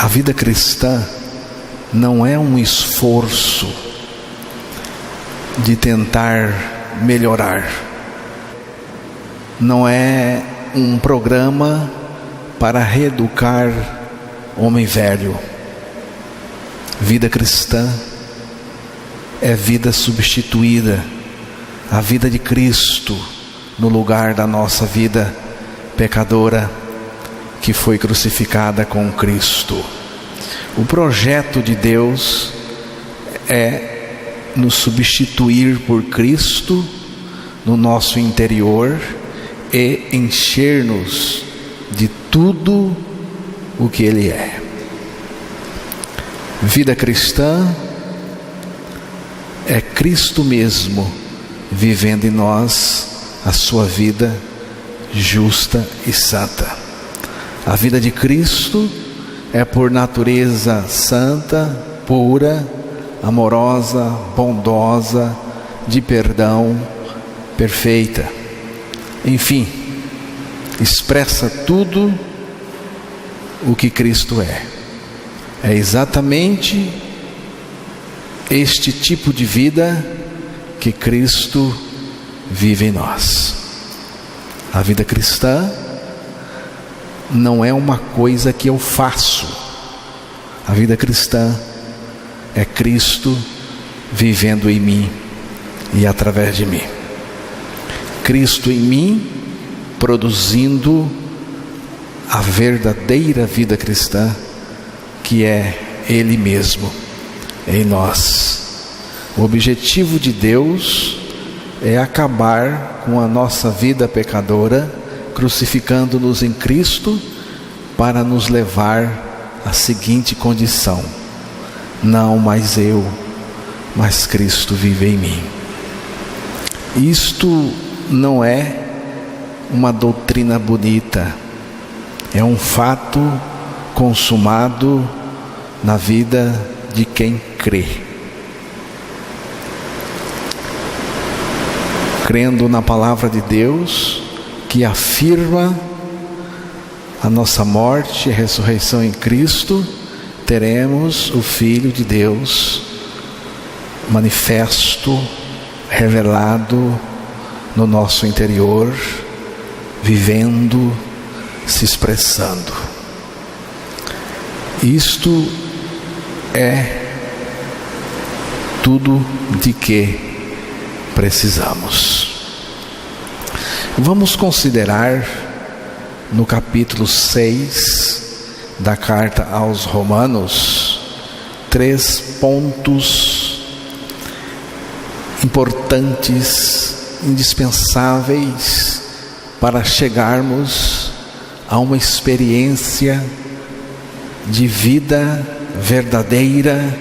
A vida cristã não é um esforço de tentar melhorar. Não é um programa para reeducar homem velho. Vida cristã é vida substituída, a vida de Cristo no lugar da nossa vida pecadora que foi crucificada com Cristo. O projeto de Deus é nos substituir por Cristo no nosso interior e encher-nos de tudo o que Ele é. Vida cristã é Cristo mesmo vivendo em nós a sua vida justa e santa. A vida de Cristo é por natureza santa, pura, amorosa, bondosa, de perdão, perfeita. Enfim, expressa tudo o que Cristo é. É exatamente este tipo de vida que Cristo vive em nós. A vida cristã não é uma coisa que eu faço. A vida cristã é Cristo vivendo em mim e através de mim. Cristo em mim produzindo a verdadeira vida cristã, que é Ele mesmo em nós. O objetivo de Deus é acabar com a nossa vida pecadora, crucificando-nos em Cristo, para nos levar à seguinte condição: não mais eu, mas Cristo vive em mim. Isto não é uma doutrina bonita, é um fato consumado na vida de quem crê. Crendo na palavra de Deus, que afirma a nossa morte e ressurreição em Cristo, teremos o Filho de Deus manifesto, revelado no nosso interior, vivendo, se expressando. Isto é tudo de que precisamos. Vamos considerar no capítulo 6 da carta aos Romanos 3 pontos importantes, indispensáveis para chegarmos a uma experiência de vida verdadeira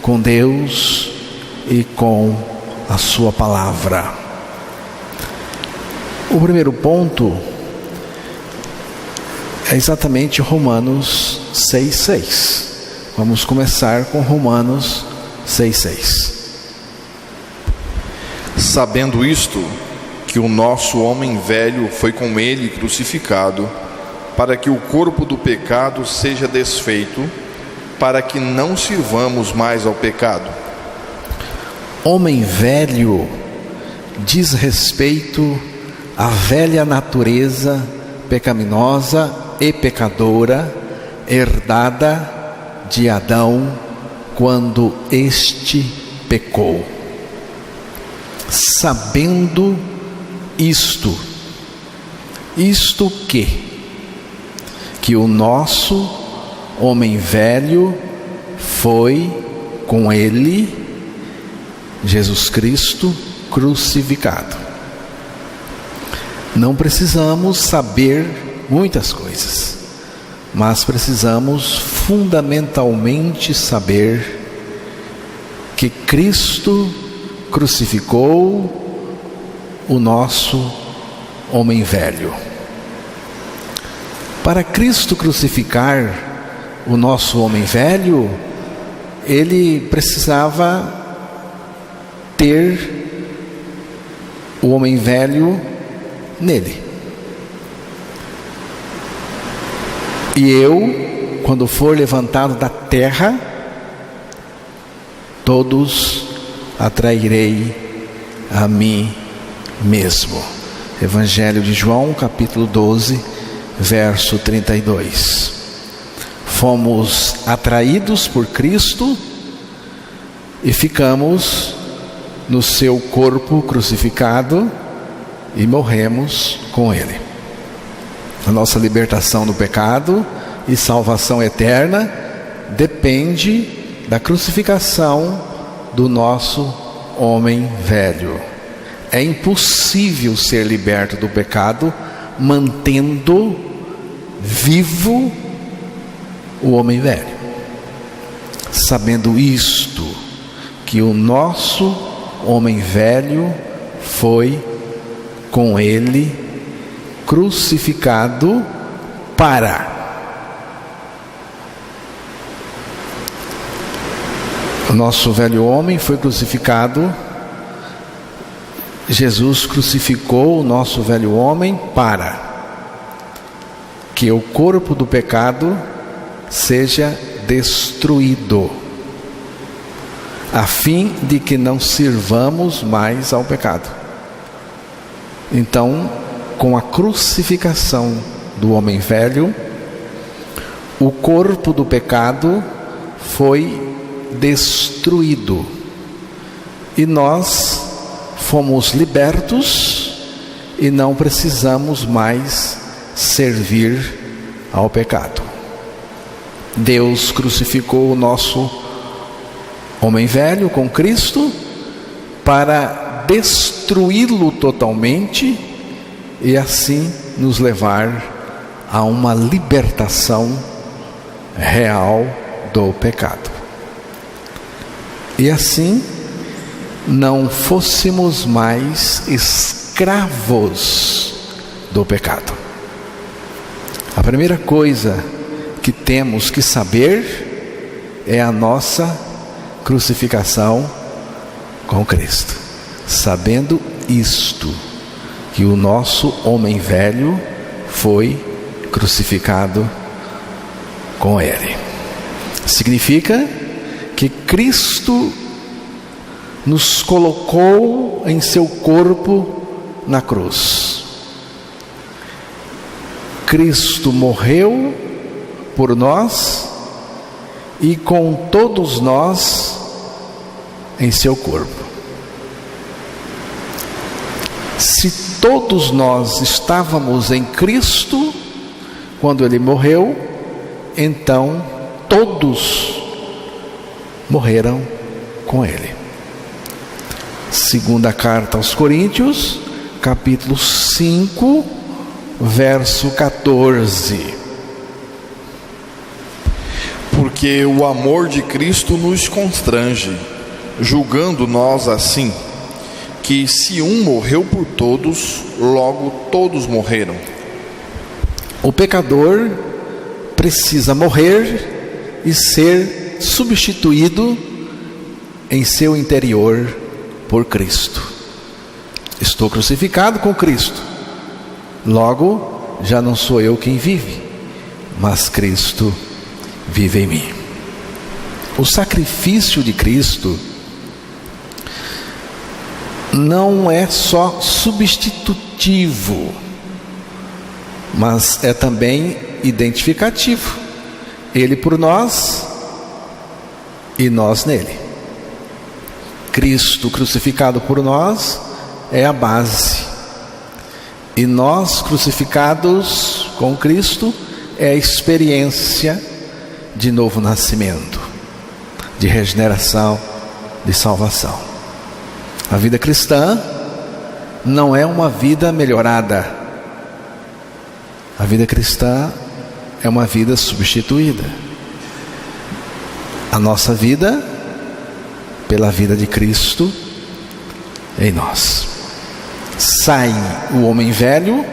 com Deus e com a sua palavra. O primeiro ponto é exatamente Romanos 6:6. Vamos começar com Romanos 6:6. Sabendo isto, que o nosso homem velho foi com ele crucificado, para que o corpo do pecado seja desfeito, para que não sirvamos mais ao pecado. Homem velho diz respeito à velha natureza pecaminosa e pecadora herdada de Adão quando este pecou. Sabendo isto que o nosso homem velho foi com ele, Jesus Cristo, crucificado. Não precisamos saber muitas coisas, mas precisamos fundamentalmente saber que Cristo crucificou o nosso homem velho. Para Cristo crucificar o nosso homem velho, ele precisava ter o homem velho nele. E eu quando for levantado da terra, todos atrairei a mim mesmo. Evangelho de João, capítulo 12, verso 32. Fomos atraídos por Cristo e ficamos no seu corpo crucificado e morremos com Ele. A nossa libertação do pecado e salvação eterna depende da crucificação do nosso homem velho. É impossível ser liberto do pecado mantendo vivo o homem velho. Sabendo isto, que o nosso homem velho foi com Ele crucificado para o nosso velho homem foi crucificado. Jesus crucificou o nosso velho homem para que o corpo do pecado seja destruído, a fim de que não sirvamos mais ao pecado. Então, com a crucificação do homem velho, o corpo do pecado foi destruído e nós fomos libertos e não precisamos mais servir ao pecado. Deus crucificou o nosso homem velho com Cristo para destruí-lo totalmente e assim nos levar a uma libertação real do pecado. E assim não fôssemos mais escravos do pecado. A primeira coisa que temos que saber é a nossa crucificação com Cristo. Sabendo isto, que o nosso homem velho foi crucificado com Ele. Significa que Cristo nos colocou em seu corpo na cruz. Cristo morreu por nós e com todos nós em seu corpo. Se todos nós estávamos em Cristo quando Ele morreu, então todos morreram com Ele. Segunda carta aos Coríntios, capítulo 5, verso 14. Porque o amor de Cristo nos constrange, julgando nós assim, que se um morreu por todos, logo todos morreram. O pecador precisa morrer e ser substituído em seu interior por Cristo. Estou crucificado com Cristo, logo já não sou eu quem vive, mas Cristo vive em mim. O sacrifício de Cristo não é só substitutivo, mas é também identificativo. Ele por nós e nós nele. Cristo crucificado por nós é a base, e nós crucificados com Cristo é a experiência de novo nascimento, de regeneração, de salvação. A vida cristã não é uma vida melhorada. A vida cristã é uma vida substituída. A nossa vida pela vida de Cristo em nós. Sai o homem velho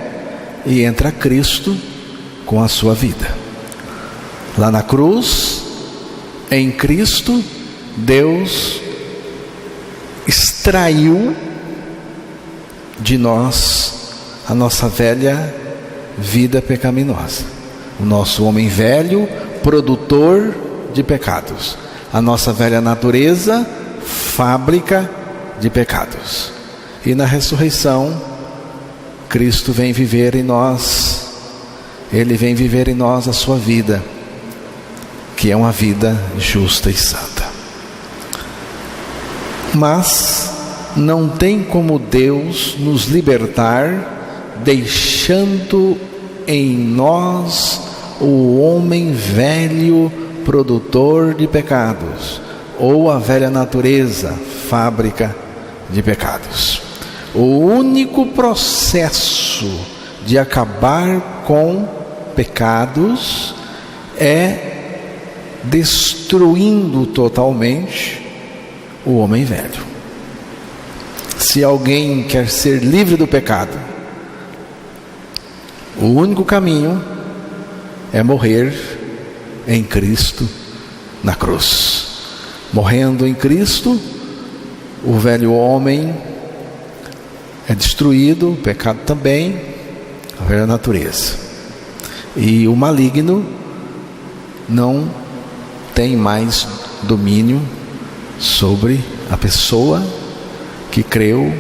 e entra Cristo com a sua vida. Lá na cruz, em Cristo, Deus extraiu de nós a nossa velha vida pecaminosa. O nosso homem velho produtor de pecados. A nossa velha natureza, fábrica de pecados. E na ressurreição, Cristo vem viver em nós. Ele vem viver em nós a sua vida, que é uma vida justa e santa. Mas não tem como Deus nos libertar deixando em nós o homem velho produtor de pecados, ou a velha natureza, fábrica de pecados. O único processo de acabar com pecados é destruindo totalmente o homem velho. Se alguém quer ser livre do pecado, o único caminho é morrer em Cristo na cruz. Morrendo em Cristo, o velho homem é destruído, o pecado também, a velha natureza. E o maligno não tem mais domínio sobre a pessoa que creu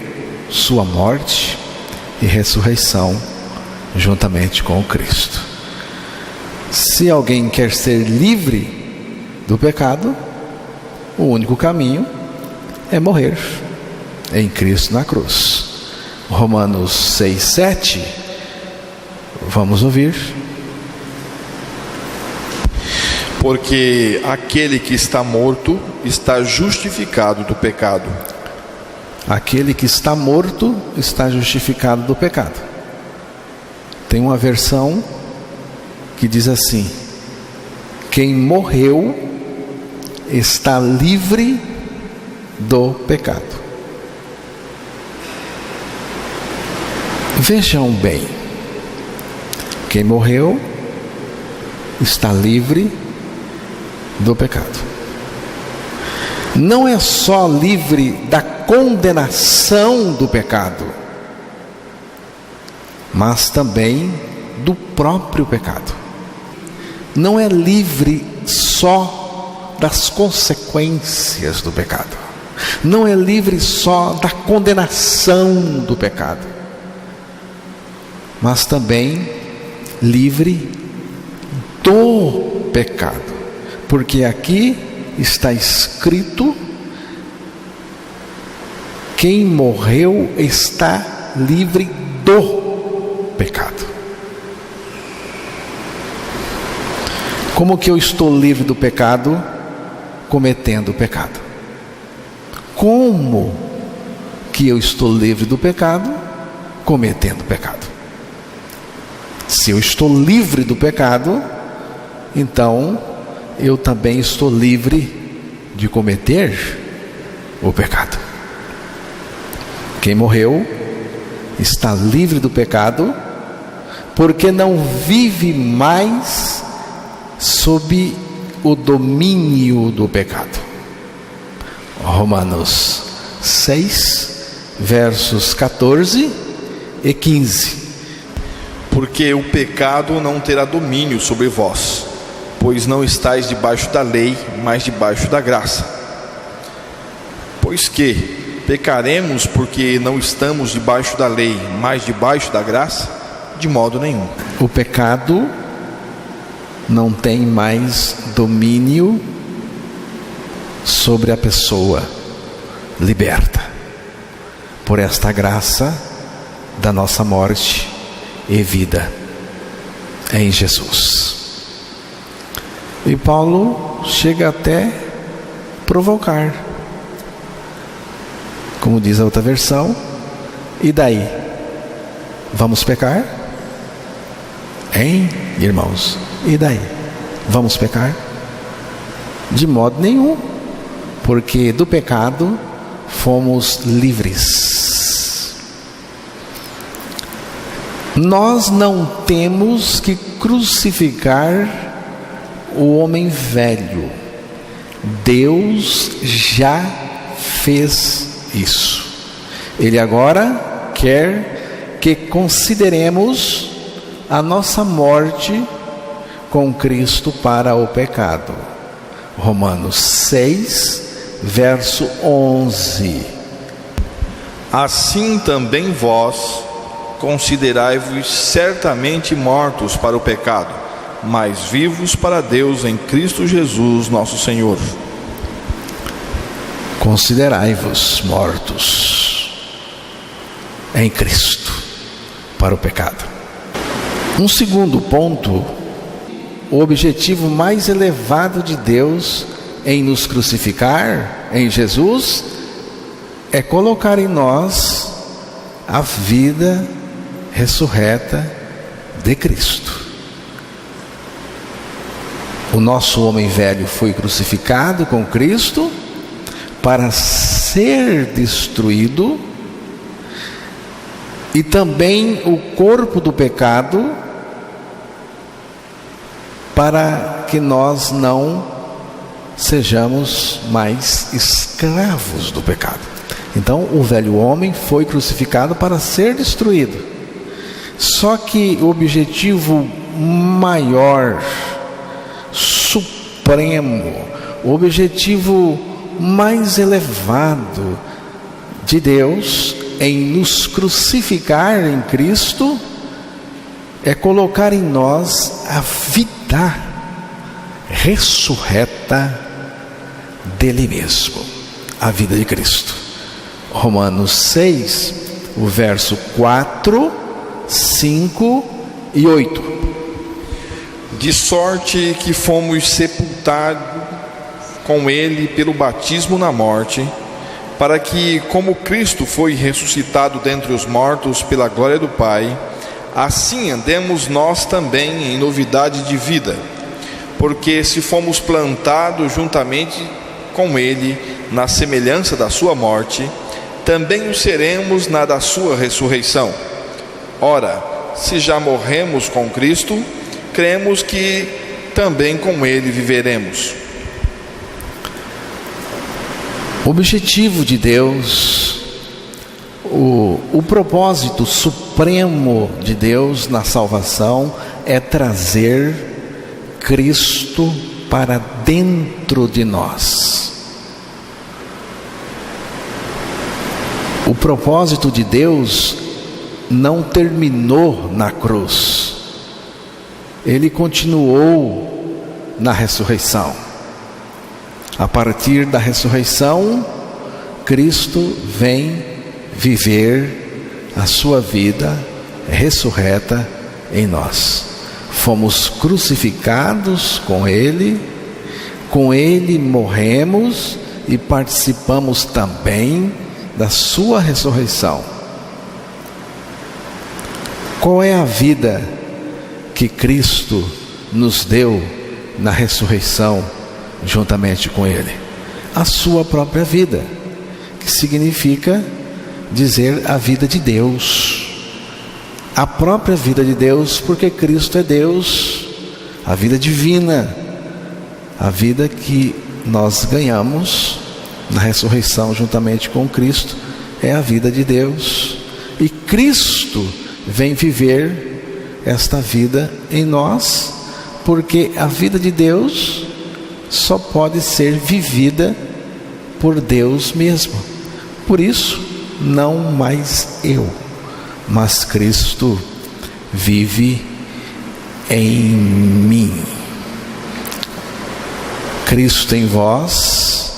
sua morte e ressurreição juntamente com o Cristo. Se alguém quer ser livre do pecado, o único caminho é morrer em Cristo na cruz. Romanos 6:7, vamos ouvir. Porque aquele que está morto está justificado do pecado. Aquele que está morto está justificado do pecado. Tem uma versão que diz assim: quem morreu está livre do pecado. Vejam bem, quem morreu está livre do pecado. Não é só livre da condenação do pecado, mas também do próprio pecado. Não é livre só das consequências do pecado. Não é livre só da condenação do pecado, mas também livre do pecado. Porque aqui está escrito: quem morreu está livre do pecado. Como que eu estou livre do pecado? Cometendo o pecado. Como que eu estou livre do pecado? Cometendo o pecado. Se eu estou livre do pecado, então eu também estou livre de cometer o pecado. Quem morreu está livre do pecado, porque não vive mais sob o domínio do pecado. Romanos 6, versos 14 e 15. Porque o pecado não terá domínio sobre vós, pois não estáis debaixo da lei, mas debaixo da graça. Pois que pecaremos porque não estamos debaixo da lei, mas debaixo da graça? De modo nenhum. O pecado não tem mais domínio sobre a pessoa liberta por esta graça da nossa morte e vida em Jesus. E Paulo chega até provocar, como diz a outra versão: e daí? Vamos pecar? Hein, irmãos? E daí? Vamos pecar? De modo nenhum, porque do pecado fomos livres. Nós não temos que crucificar o homem velho. Deus já fez isso. Ele agora quer que consideremos a nossa morte com Cristo para o pecado. Romanos 6, verso 11. Assim também vós considerai-vos certamente mortos para o pecado, mas vivos para Deus em Cristo Jesus, nosso Senhor. Considerai-vos mortos em Cristo para o pecado. Um segundo ponto, o objetivo mais elevado de Deus em nos crucificar, em Jesus, é colocar em nós a vida ressurreta de Cristo. O nosso homem velho foi crucificado com Cristo para ser destruído, e também o corpo do pecado, para que nós não sejamos mais escravos do pecado. Então, o velho homem foi crucificado para ser destruído. Só que o objetivo maior, supremo, o objetivo mais elevado de Deus em nos crucificar em Cristo é colocar em nós a vida ressurreta dele mesmo, a vida de Cristo. Romanos 6, o verso 4, 5 e 8. De sorte que fomos sepultados com ele pelo batismo na morte, para que, como Cristo foi ressuscitado dentre os mortos pela glória do Pai, assim andemos nós também em novidade de vida. Porque se fomos plantados juntamente com ele na semelhança da sua morte, também o seremos na da sua ressurreição. Ora, se já morremos com Cristo, cremos que também com ele viveremos. O objetivo de Deus, o propósito supremo de Deus na salvação é trazer Cristo para dentro de nós. O propósito de Deus não terminou na cruz. Ele continuou na ressurreição. A partir da ressurreição, Cristo vem viver a sua vida ressurreta em nós. Fomos crucificados com Ele morremos e participamos também da sua ressurreição. Qual é a vida que Cristo nos deu na ressurreição juntamente com Ele? A sua própria vida, que significa dizer a vida de Deus, a própria vida de Deus, porque Cristo é Deus, a vida divina, a vida que nós ganhamos na ressurreição juntamente com Cristo, é a vida de Deus, e Cristo vem viver esta vida em nós, porque a vida de Deus só pode ser vivida por Deus mesmo. Por isso, não mais eu, mas Cristo vive em mim. Cristo em vós,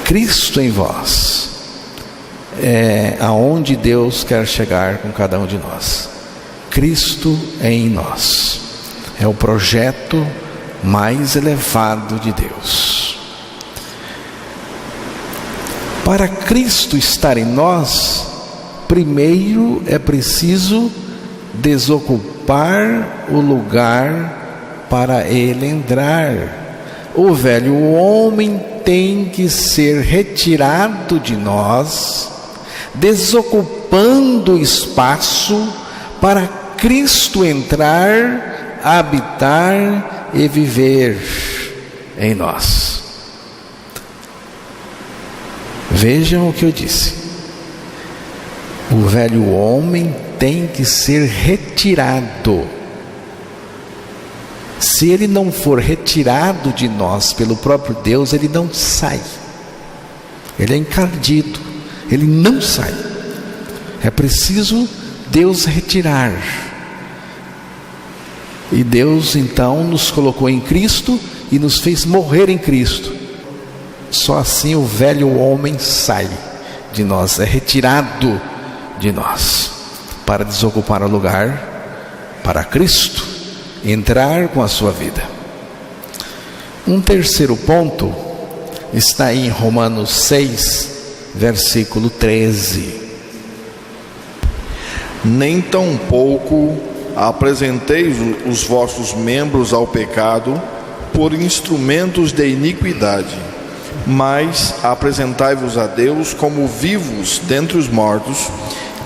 Cristo em vós é aonde Deus quer chegar com cada um de nós. Cristo em nós é o projeto mais elevado de Deus. Para Cristo estar em nós, primeiro é preciso desocupar o lugar para Ele entrar. O velho homem tem que ser retirado de nós, desocupando espaço para Cristo entrar, habitar e viver em nós. Vejam o que eu disse. O velho homem tem que ser retirado Se ele não for retirado de nós pelo próprio Deus, ele não sai. Ele é encardido, ele não sai. É preciso Deus retirar. E Deus então nos colocou em Cristo e nos fez morrer em Cristo. Só assim o velho homem sai de nós, é retirado de nós, para desocupar o lugar para Cristo entrar com a sua vida. Um terceiro ponto está em Romanos 6, versículo 13. Nem tampouco apresenteis os vossos membros ao pecado por instrumentos de iniquidade, mas apresentai-vos a Deus como vivos dentre os mortos,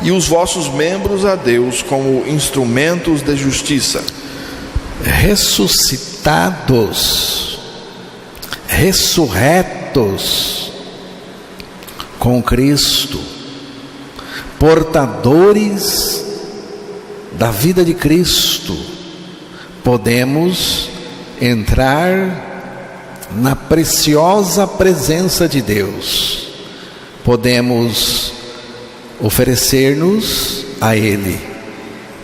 e os vossos membros a Deus como instrumentos de justiça. Ressuscitados, ressurretos com Cristo, portadores da vida de Cristo, podemos entrar na preciosa presença de Deus, podemos oferecer-nos a Ele,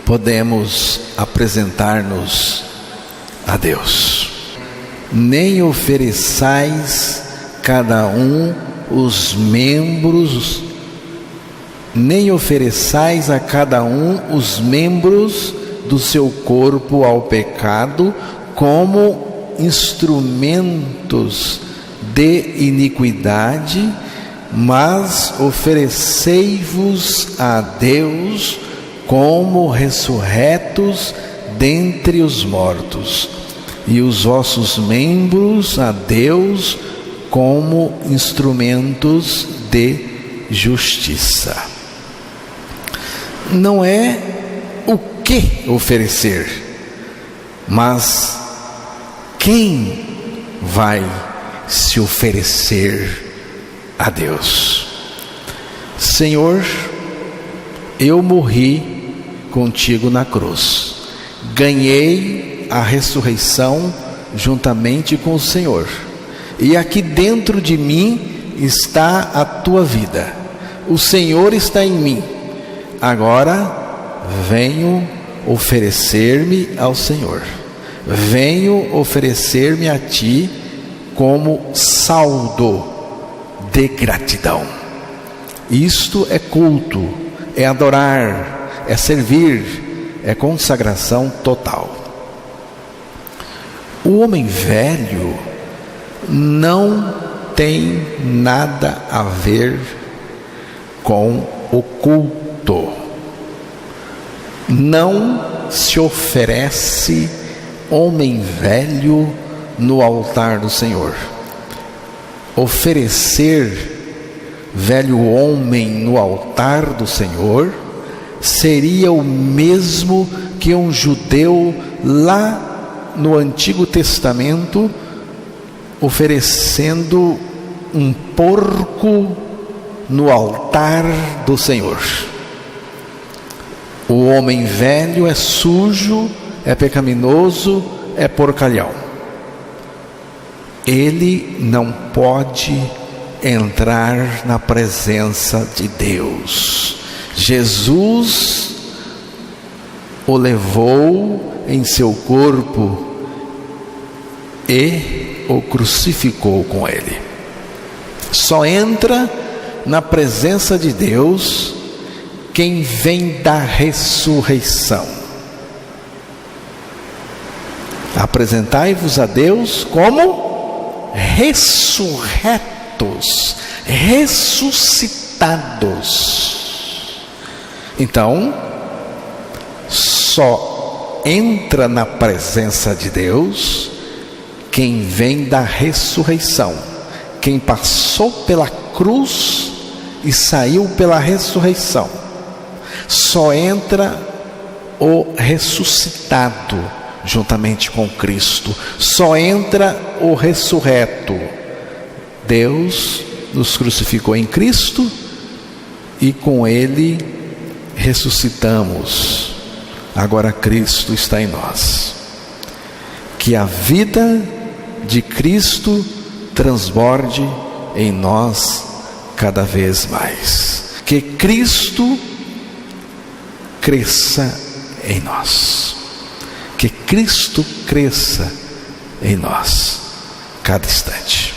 podemos apresentar-nos a Deus. Nem ofereçais cada um os membros, nem ofereçais a cada um os membros do seu corpo ao pecado como instrumentos de iniquidade, mas oferecei-vos a Deus como ressurretos dentre os mortos, e os vossos membros a Deus como instrumentos de justiça. Não é o que oferecer, mas quem vai se oferecer a Deus. Senhor, eu morri contigo na cruz, ganhei a ressurreição juntamente com o Senhor, e aqui dentro de mim está a tua vida, o Senhor está em mim. Agora venho oferecer-me ao Senhor, venho oferecer-me a ti como saldo de gratidão. Isto é culto, é adorar, é servir, é consagração total. O homem velho não tem nada a ver com o culto. Não se oferece homem velho no altar do Senhor. Oferecer velho homem no altar do Senhor seria o mesmo que um judeu lá no Antigo Testamento oferecendo um porco no altar do Senhor. O homem velho é sujo, é pecaminoso, é porcalhão. Ele não pode entrar na presença de Deus. Jesus o levou em seu corpo e o crucificou com ele. Só entra na presença de Deus quem vem da ressurreição. Apresentai-vos a Deus como ressurretos, ressuscitados. Então, só entra na presença de Deus quem vem da ressurreição, quem passou pela cruz e saiu pela ressurreição. Só entra o ressuscitado juntamente com Cristo, só entra o ressurreto. Deus nos crucificou em Cristo e com Ele ressuscitamos. Agora Cristo está em nós. que a vida de Cristo transborde em nós cada vez mais. Que Cristo cresça em nós. Que Cristo cresça em nós cada instante.